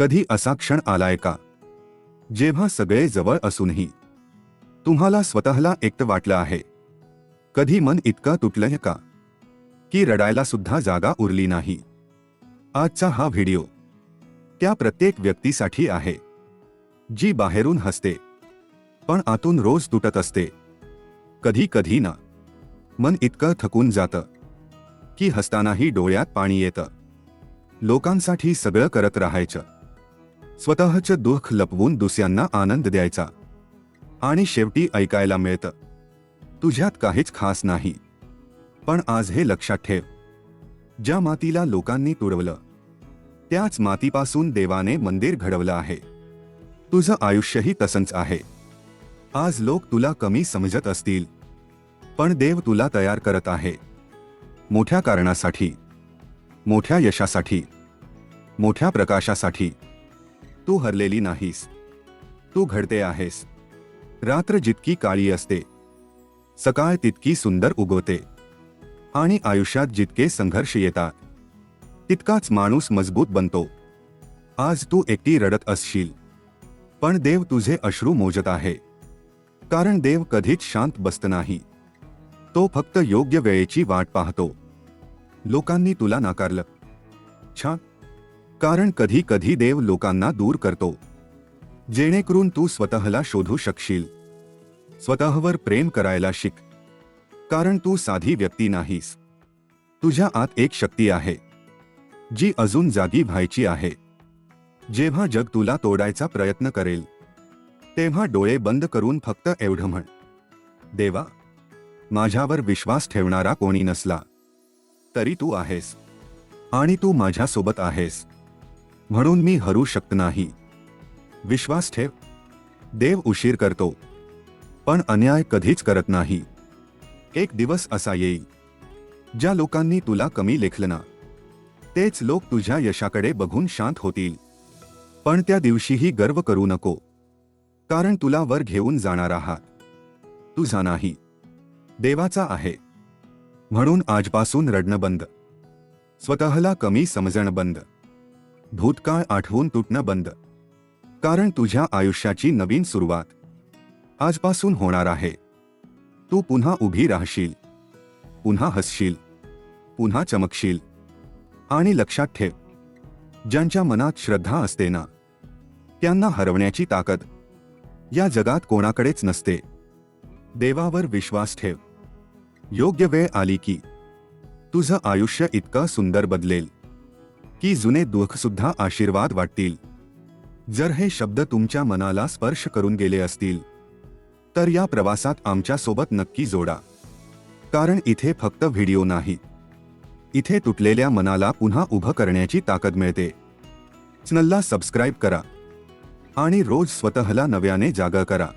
कधी असा क्षण आलाय का जेव्हा सगळे जवळ असूनही तुम्हाला स्वतःला एकटं वाटलं आहे? कधी मन इतकं तुटलंय का की रडायला सुद्धा जागा उरली नाही? आजचा हा व्हिडिओ त्या प्रत्येक व्यक्तीसाठी आहे जी बाहेरून हसते पण आतून रोज तुटत असते. कधी कधी ना मन इतकं थकून जातं की हसतानाही डोळ्यात पाणी येतं. लोकांसाठी सगळं करत राहायचं, स्वतःचं दुःख लपवून दुसऱ्यांना आनंद द्यायचा, आणि शेवटी ऐकायला मिळतं तुझ्यात काहीच खास नाही. पण आज हे लक्षात ठेव, ज्या मातीला लोकांनी तुडवलं त्याच मातीपासून देवाने मंदिर घडवलं आहे. तुझं आयुष्यही तसंच आहे. आज लोक तुला कमी समजत असतील, पण देव तुला तयार करत आहे मोठ्या कारणासाठी, मोठ्या यशासाठी, मोठ्या प्रकाशासाठी. तू हरलेली नाहीस, तू घडते आहेस. रात्र जितकी काळी असते सकाळ तितकी सुंदर उगवते, आणि आयुष्यात जितके संघर्ष येतात तितकाच माणूस मजबूत बनतो. आज तू एकटी रडत असशील, पण देव तुझे अश्रू मोजत आहे. कारण देव कधीच शांत बसत नाही, तो फक्त योग्य वेळेची वाट पाहतो. लोकांनी तुला नाकारलं, छान, कारण कधी कधी देव लोकांना दूर करतो जेणेकरून तू स्वतःला शोधू शकशील. स्वतःवर प्रेम करायला शिक, कारण तू साधी व्यक्ती नाहीस. तुझ्या आत एक शक्ती आहे जी अजून जागी व्हायची आहे. जेव्हा जग तुला तोडायचा प्रयत्न करेल तेव्हा डोळे बंद करून फक्त एवढं म्हण, देवा, माझ्यावर विश्वास ठेवणारा कोणी नसला तरी तू आहेस, आणि तू माझ्यासोबत आहेस, म्हणून मी हरू शकत नाही. विश्वास ठेव, देव उशीर करतो पण अन्याय कधीच करत नाही. एक दिवस असा येईल ज्या लोकांनी तुला कमी लेखलं ना तेच लोक तुझ्या यशाकडे बघून शांत होतील. पण त्या दिवशीही गर्व करू नको, कारण तुला वर घेऊन जाणारा हात तुझा नाही, देवाचा आहे. म्हणून आजपासून रडणं बंद, स्वतःला कमी समजणं बंद, भूतकाळ आठवून तुटणं बंद. कारण तुझ्या आयुष्याची नवीन सुरुवात आजपासून होणार आहे. तू पुन्हा उभी राहशील, पुन्हा हसशील, पुन्हा चमकशील. आणि लक्षात ठेव, ज्यांच्या मनात श्रद्धा असते ना त्यांना हरवण्याची ताकद या जगात कोणाकडेच नसते. देवावर विश्वास ठेव, योग्य वेळ आली की तुझं आयुष्य इतकं सुंदर बदलेल की जुने दुःख सुद्धा आशीर्वाद वाटतील. जर हे शब्द तुमच्या मनाला स्पर्श करून गेले असतील तर या प्रवासात आमच्या सोबत नक्की जोडा. कारण इथे फक्त व्हिडिओ नाही, इथे तुटलेल्या मनाला पुन्हा उभं करण्याची ताकद मिळते. चॅनलला सबस्क्राईब करा आणि रोज स्वतःला नव्याने जागा करा.